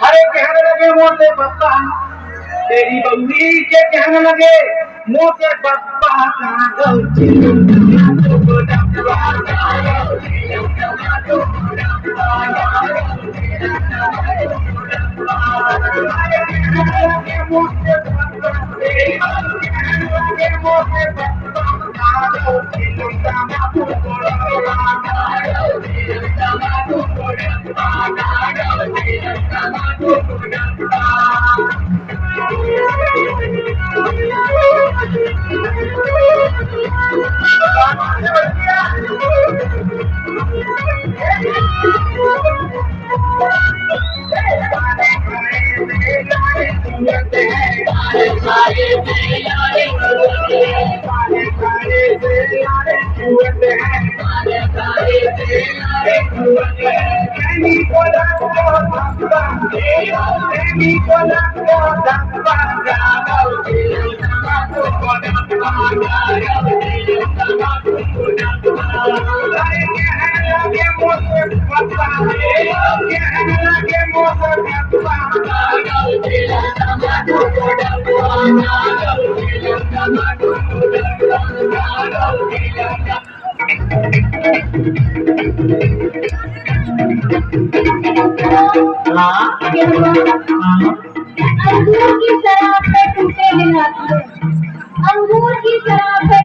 अरे कहने लगे मोटे पप्पा तेरी बम्बी के कहने लगे मोटे पप्पा अंगूर की शराब पे टूटे दिन आते, अंगूर की शराब पे